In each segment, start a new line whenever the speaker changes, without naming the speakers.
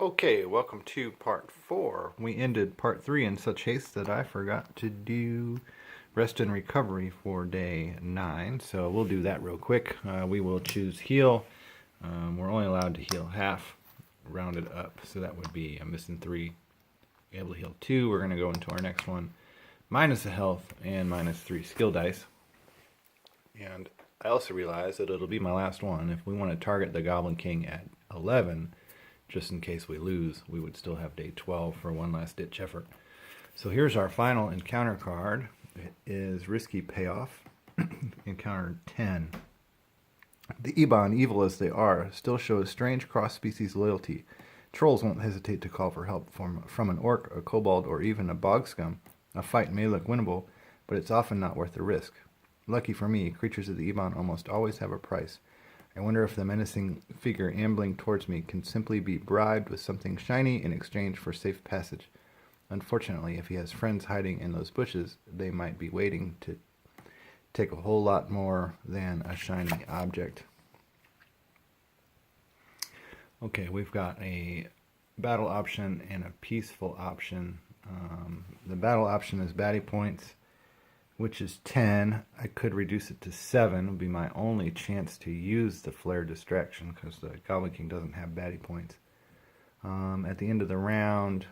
Okay, welcome to part 4. We ended part 3 in such haste that I forgot to do rest and recovery for day 9, so we'll do that real quick. We will choose heal. We're only allowed to heal half, rounded up, so that would be I'm missing 3. Able to heal 2. We're going to go into our next one. Minus a health and minus 3 skill dice. And I also realized that it'll be my last one. If we want to target the Goblin King at 11, just in case we lose, we would still have day 12 for one last ditch effort. So here's our final encounter card. It is Risky Payoff. Encounter 10. The Iban, evil as they are, still show a strange cross-species loyalty. Trolls won't hesitate to call for help from an orc, a kobold, or even a bog scum. A fight may look winnable, but it's often not worth the risk. Lucky for me, creatures of the Iban almost always have a price. I wonder if the menacing figure ambling towards me can simply be bribed with something shiny in exchange for safe passage. Unfortunately, if he has friends hiding in those bushes, they might be waiting to take a whole lot more than a shiny object. Okay, we've got a battle option and a peaceful option. The battle option is baddie points, which is 10. I could reduce it to 7. Would be my only chance to use the flare distraction because the Goblin King doesn't have baddie points. At the end of the round,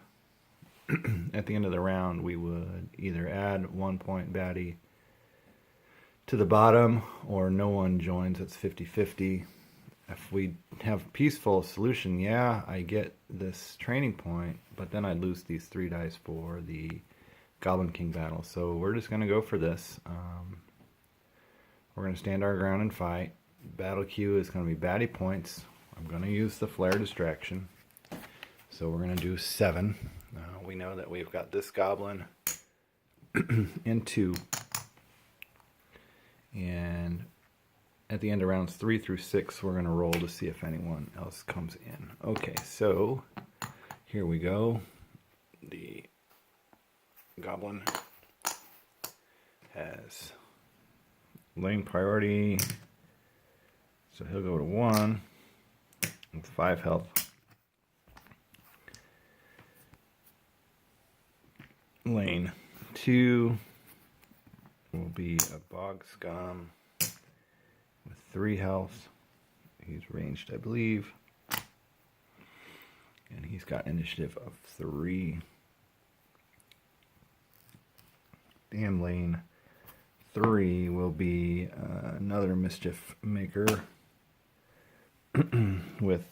we would either add 1 point baddie to the bottom, or no one joins. It's 50-50. If we have peaceful solution, yeah, I get this training point, but then I lose these 3 dice for the Goblin King battle. So we're just going to go for this. We're going to stand our ground and fight. Battle queue is going to be baddie points. I'm going to use the flare distraction. So we're going to do 7. We know that we've got this goblin in 2. And at the end of rounds 3 through 6, we're going to roll to see if anyone else comes in. Okay, so here we go. The Goblin has lane priority, so he'll go to 1 with 5 health. Lane 2 will be a bog scum with 3 health. He's ranged, I believe, and he's got initiative of 3. And lane 3 will be another mischief maker with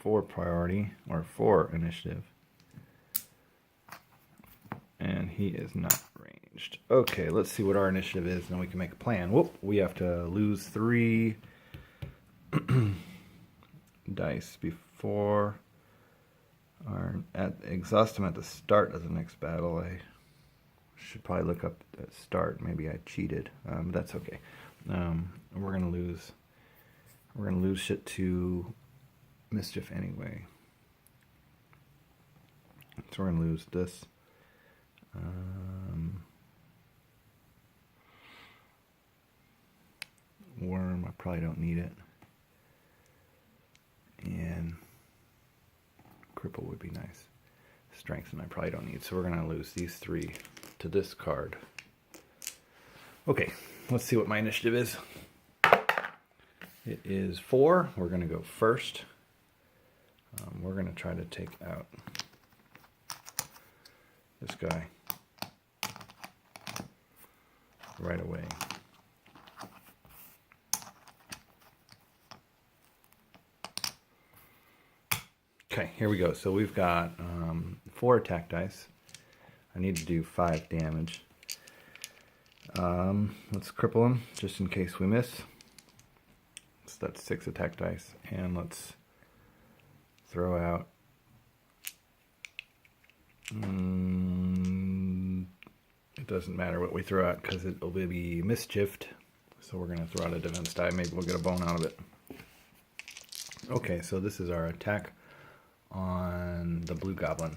4 priority or 4 initiative, and he is not ranged. Okay, let's see what our initiative is, and then we can make a plan. Whoop! We have to lose 3 dice before our exhaust them at the start of the next battle. I should probably look up at start. Maybe I cheated, but that's okay. We're gonna lose shit to mischief anyway. So we're gonna lose this. Worm, I probably don't need it, and cripple would be nice. Strength, and I probably don't need, so we're gonna lose these 3 to this card. Okay, let's see what my initiative is. It is 4. We're going to go first. We're going to try to take out this guy right away. Okay, here we go. So we've got 4 attack dice. I need to do 5 damage. Let's cripple him just in case we miss. So that's 6 attack dice. And let's throw out it doesn't matter what we throw out because it will be mischieved. So we're going to throw out a defense die. Maybe we'll get a bone out of it. Okay, so this is our attack on the blue goblin.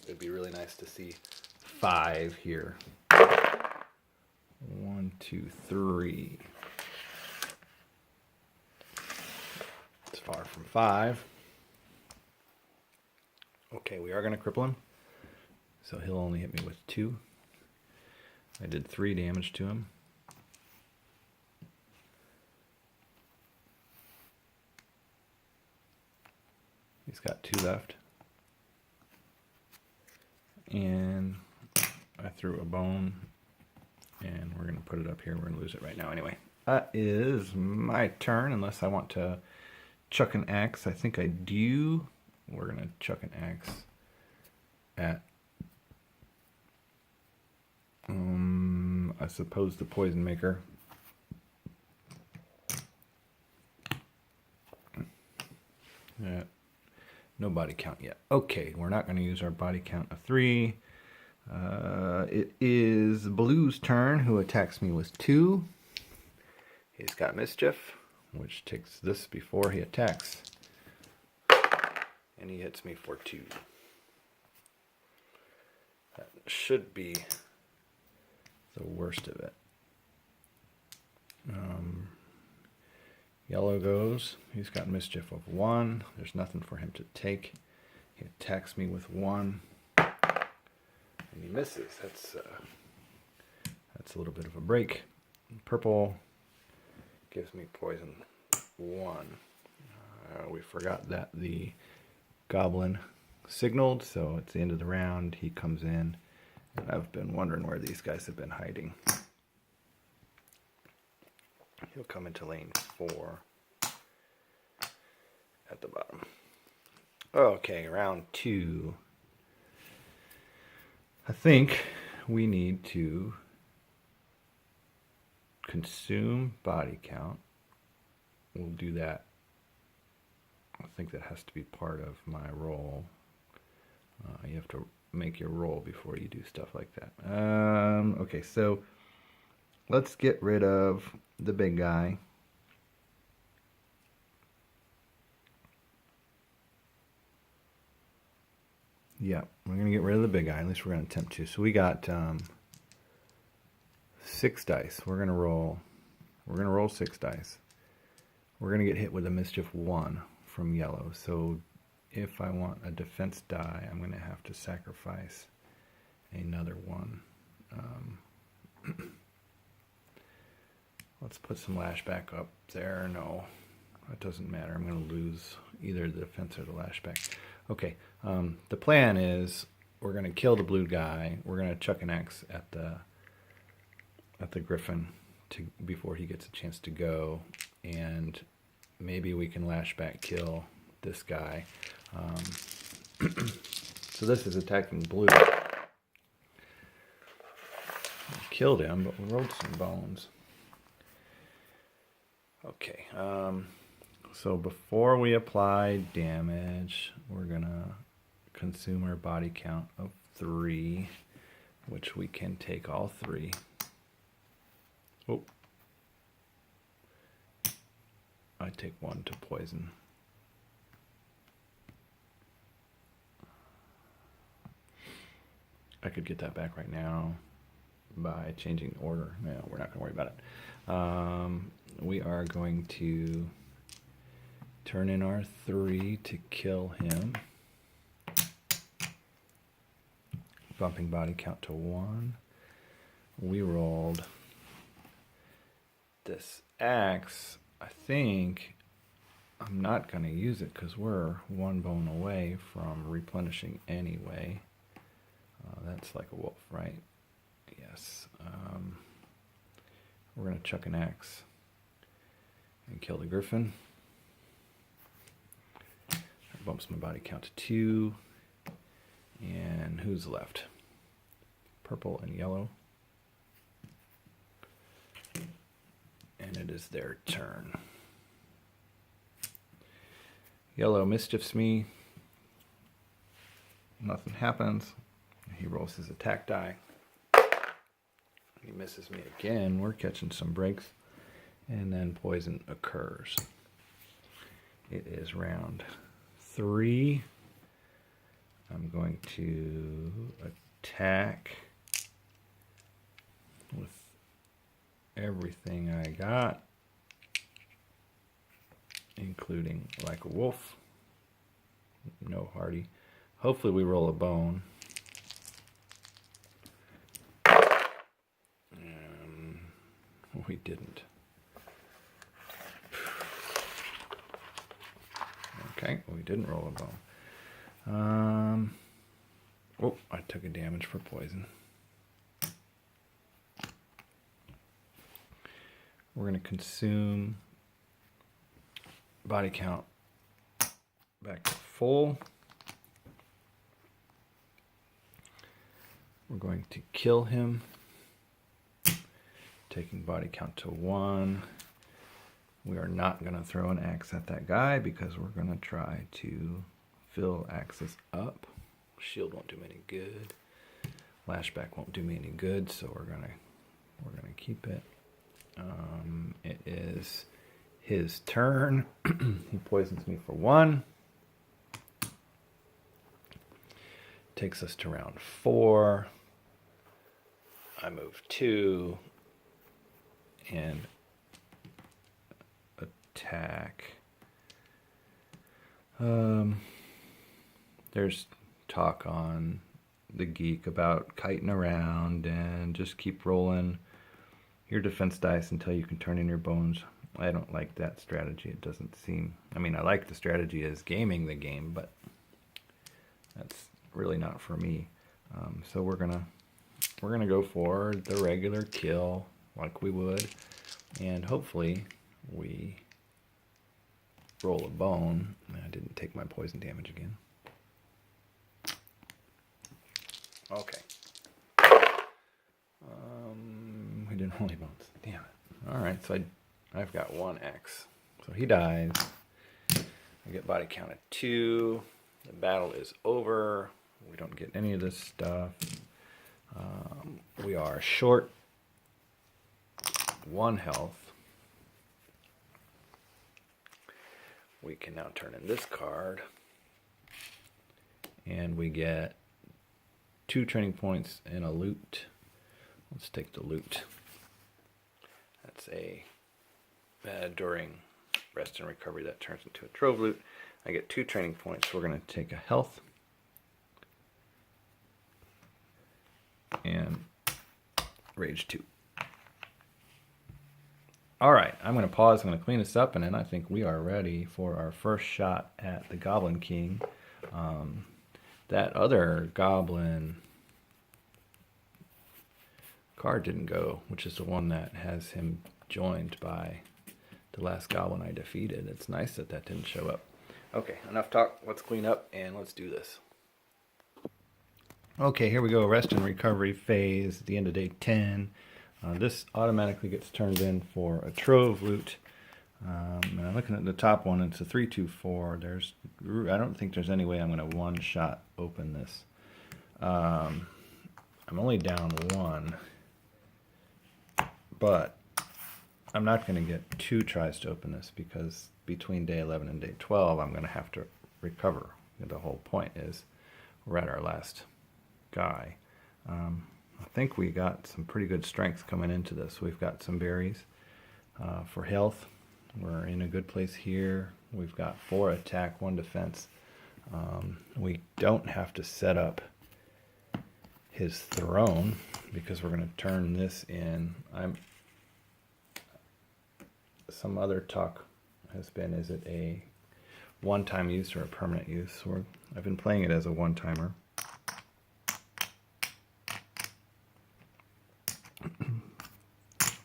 It'd be really nice to see 5 here. 1, 2, 3. It's far from 5. Okay, we are going to cripple him. So he'll only hit me with 2. I did 3 damage to him. He's got 2 left. And I threw a bone. And we're going to put it up here. We're going to lose it right now anyway. That is my turn, unless I want to chuck an axe. I think I do. We're going to chuck an axe at, I suppose, the poison maker. Yeah. No body count yet. Okay, we're not going to use our body count of 3. It is Blue's turn, who attacks me with 2. He's got Mischief, which takes this before he attacks. And he hits me for 2. That should be the worst of it. Yellow goes. He's got Mischief of 1. There's nothing for him to take. He attacks me with 1. And he misses. That's a little bit of a break. Purple gives me poison 1. We forgot that the goblin signaled, so it's the end of the round. He comes in, and I've been wondering where these guys have been hiding. He'll come into lane 4 at the bottom. Okay, round 2. I think we need to consume body count. We'll do that. I think that has to be part of my roll. You have to make your roll before you do stuff like that. Okay, so let's get rid of the big guy. Yeah, we're going to get rid of the big guy. At least we're going to attempt to. So we got 6 dice. We're going to roll 6 dice. We're going to get hit with a Mischief 1 from yellow. So if I want a defense die, I'm going to have to sacrifice another 1. Let's put some lashback up there. No, that doesn't matter. I'm going to lose either the defense or the lashback. Okay, the plan is we're going to kill the blue guy. We're going to chuck an axe at the griffin before he gets a chance to go, and maybe we can lashback kill this guy. So this is attacking blue. We killed him, but we rolled some bones. Okay, so before we apply damage, we're gonna consume our body count of 3, which we can take all 3. Oh, I take 1 to poison. I could get that back right now by changing the order. No, we're not going to worry about it. We are going to turn in our 3 to kill him. Bumping body count to 1. We rolled this axe. I think I'm not going to use it because we're 1 bone away from replenishing anyway. That's like a wolf, right? Yes. We're going to chuck an axe and kill the griffin. That bumps my body count to 2. And who's left? Purple and yellow. And it is their turn. Yellow mischiefs me. Nothing happens. He rolls his attack die. He misses me again. We're catching some breaks. And then poison occurs. It is round 3. I'm going to attack with everything I got, including like a wolf. No hardy. Hopefully we roll a bone. We didn't. Okay, we didn't roll a bone. Oh, I took a damage for poison. We're going to consume body count back to full. We're going to kill him, taking body count to 1. We are not going to throw an axe at that guy because we're going to try to fill axes up. Shield won't do me any good. Lashback won't do me any good, so we're gonna keep it. It is his turn. He poisons me for 1. Takes us to round 4. I move 2 and attack. There's talk on the Geek about kiting around and just keep rolling your defense dice until you can turn in your bones. I don't like that strategy. It doesn't seem... I mean, I like the strategy as gaming the game, but that's really not for me. So we're gonna go for the regular kill like we would, and hopefully we roll a bone. I didn't take my poison damage again. Okay. We didn't roll any bones. Damn it. Alright, so I've got 1 X. So he dies. I get body count at 2. The battle is over. We don't get any of this stuff. We are short 1 health. We can now turn in this card. And we get 2 training points and a loot. Let's take the loot. That's a during rest and recovery that turns into a trove loot. I get 2 training points. We're going to take a health and rage 2. All right, I'm going to pause. I'm going to clean this up, and then I think we are ready for our first shot at the Goblin King. That other goblin card didn't go, which is the one that has him joined by the last goblin I defeated. It's nice that that didn't show up. Okay, enough talk. Let's clean up and let's do this. Okay, here we go. Rest and recovery phase at the end of day 10. This automatically gets turned in for a trove loot. And I'm looking at the top one. It's a 324. I don't think there's any way I'm going to one-shot open this. I'm only down 1, but I'm not going to get 2 tries to open this because between day 11 and day 12, I'm going to have to recover. The whole point is we're at our last guy. I think we got some pretty good strength coming into this. We've got some berries for health. We're in a good place here. We've got 4 attack, 1 defense. We don't have to set up his throne because we're going to turn this in. Some other talk has been, is it a one-time use or a permanent use? I've been playing it as a one-timer.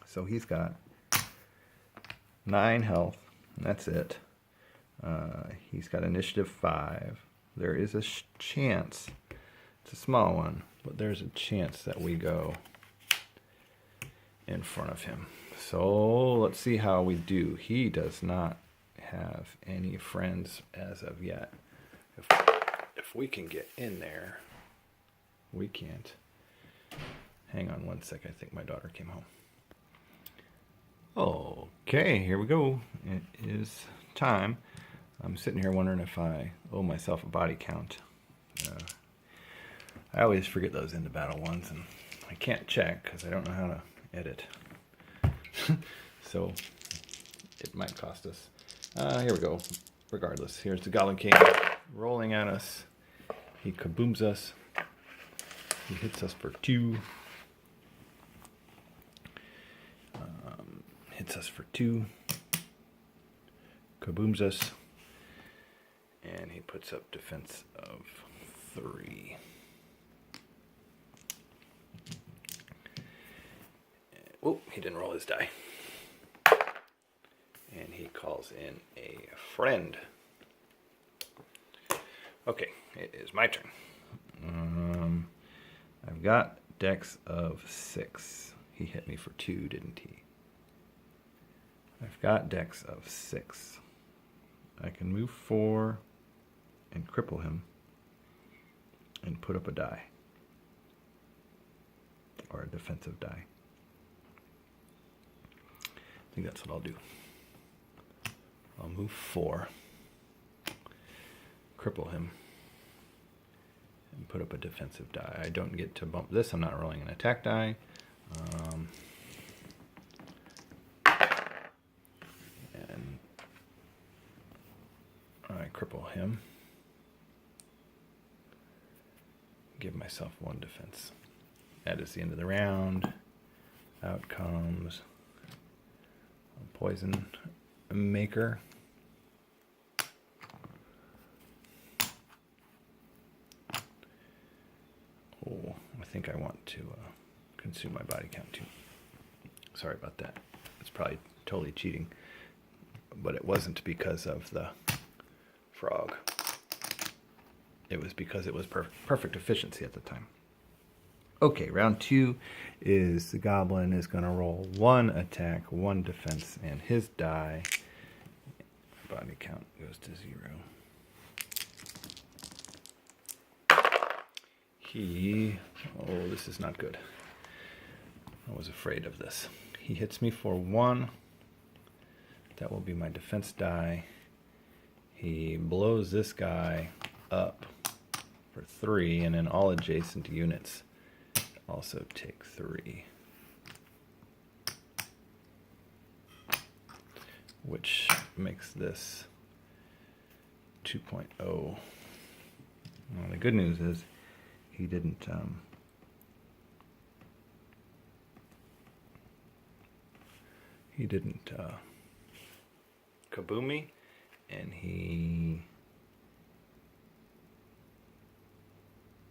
So he's got 9 health, and that's it. He's got initiative 5. There is a chance, it's a small one, but there's a chance that we go in front of him. So let's see how we do. He does not have any friends as of yet. If we can get in there, we can't. Hang on one sec, I think my daughter came home. Okay, here we go. It is time. I'm sitting here wondering if I owe myself a body count. I always forget those into battle ones, and I can't check because I don't know how to edit. So it might cost us. Here we go. Regardless, here's the Goblin King rolling at us. He kabooms us. He hits us for 2. Hits us for 2. Kabooms us. And he puts up defense of 3. Oh, he didn't roll his die. And he calls in a friend. Okay, it is my turn. I've got dex of 6. He hit me for 2, didn't he? I've got dex of 6. I can move 4 and cripple him and put up a die. Or a defensive die. I think that's what I'll do. I'll move 4. Cripple him. And put up a defensive die. I don't get to bump this. I'm not rolling an attack die. And I cripple him. Give myself 1 defense. That is the end of the round. Out comes a poison maker. Oh, I think I want to consume my body count too. Sorry about that. It's probably totally cheating. But it wasn't because of the frog. It was because it was perfect efficiency at the time. Okay, round 2 is the goblin is going to roll 1 attack, 1 defense, and his die. Body count goes to 0. Oh, this is not good. I was afraid of this. He hits me for 1. That will be my defense die. He blows this guy up for 3, and then all adjacent units also take 3. Which makes this 2.0. Well, the good news is he didn't kaboom me, and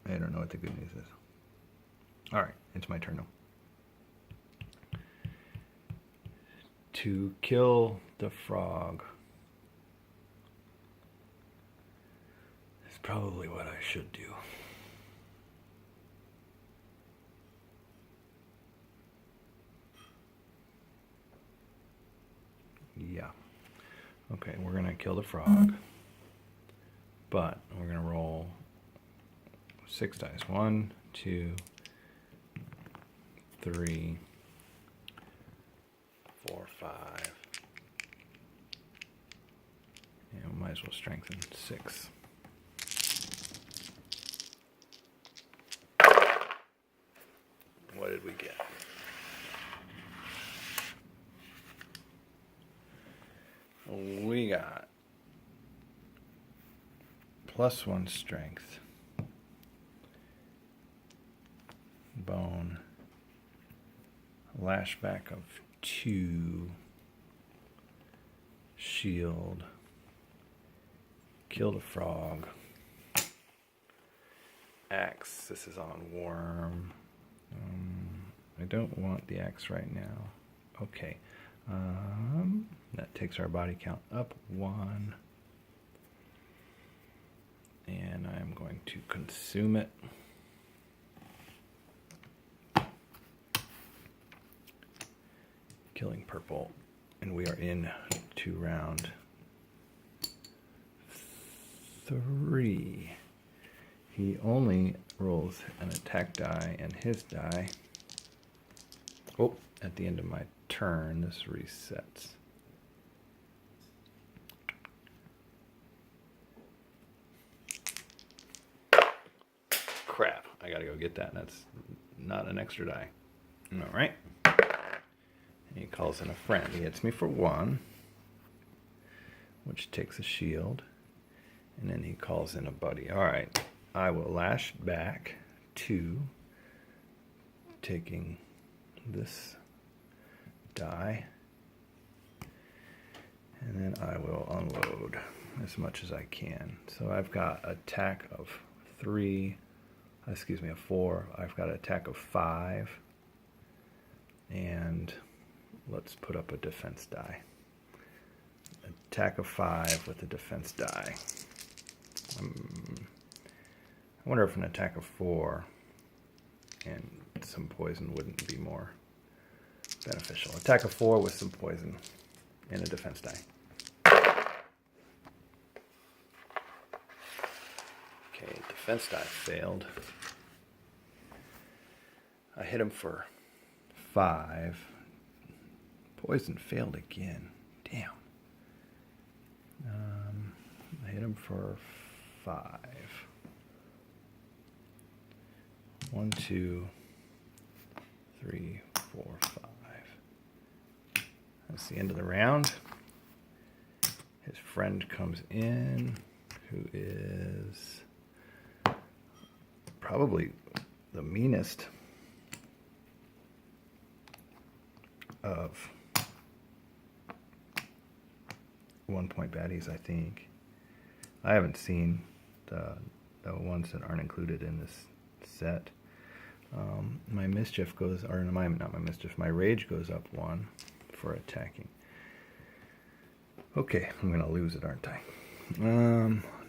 I don't know what the good news is. Alright, it's my turn now. To kill the frog is probably what I should do. Yeah. Okay, we're going to kill the frog. But we're going to roll 6 dice. 1, 2, 3, 4, 5. And we might as well strengthen 6. What did we get? We got +1 strength, bone, lashback of 2, shield, kill the frog, axe. This is on worm. I don't want the axe right now. Okay. That takes our body count up 1. And I'm going to consume it. Killing purple. And we are in to round 3. He only rolls an attack die and his die. Oh, at the end of my turn, this resets. Crap, I gotta go get that. That's not an extra die. Alright. He calls in a friend. He hits me for 1, which takes a shield. And then he calls in a buddy. Alright, I will lash back to taking this die, and then I will unload as much as I can. So I've got attack of 4. I've got attack of 5, and let's put up a defense die. Attack of 5 with a defense die. I wonder if an attack of 4 and some poison wouldn't be more beneficial. Attack of 4 with some poison and a defense die. Okay, defense die failed. I hit him for 5. Poison failed again. Damn. I hit him for 5. 1, 2, 3, 4, 5. That's the end of the round. His friend comes in, who is probably the meanest of 1-point baddies, I think. I haven't seen the ones that aren't included in this set. My mischief goes, or not my mischief, my rage goes up 1 for attacking. Okay, I'm gonna lose it, aren't I?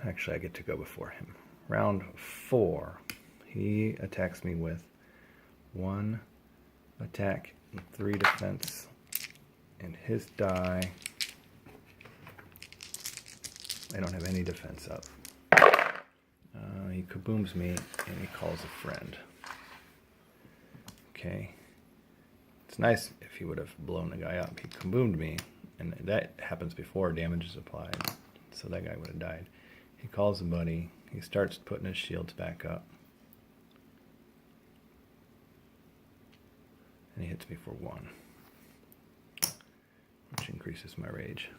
Actually, I get to go before him. Round 4, he attacks me with 1 attack, 3 defense, and his die. I don't have any defense up. He kabooms me, and he calls a friend. Okay. It's nice if he would have blown the guy up. He kaboomed me, and that happens before damage is applied, so that guy would have died. He calls a buddy. He starts putting his shields back up. And he hits me for 1, which increases my rage.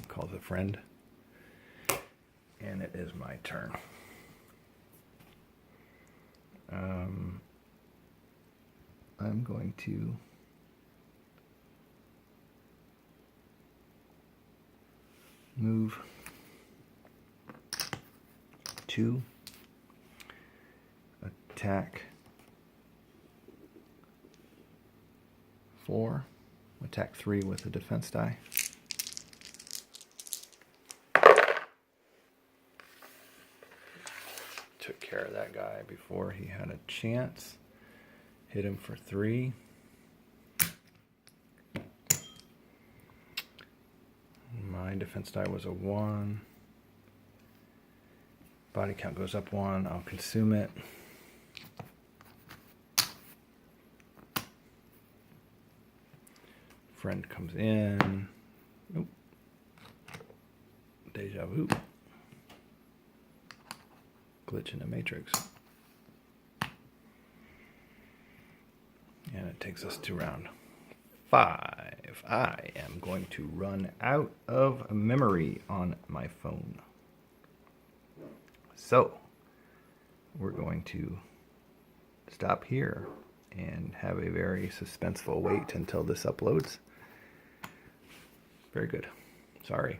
Calls a friend, and it is my turn. I'm going to move 2, attack 4, attack 3 with a defense die. Took care of that guy before he had a chance. Hit him for 3. My defense die was a 1. Body count goes up 1. I'll consume it. Friend comes in. Nope. Deja vu. Glitch in the matrix. And it takes us to round 5. I am going to run out of memory on my phone. So, we're going to stop here and have a very suspenseful wait until this uploads. Very good. Sorry.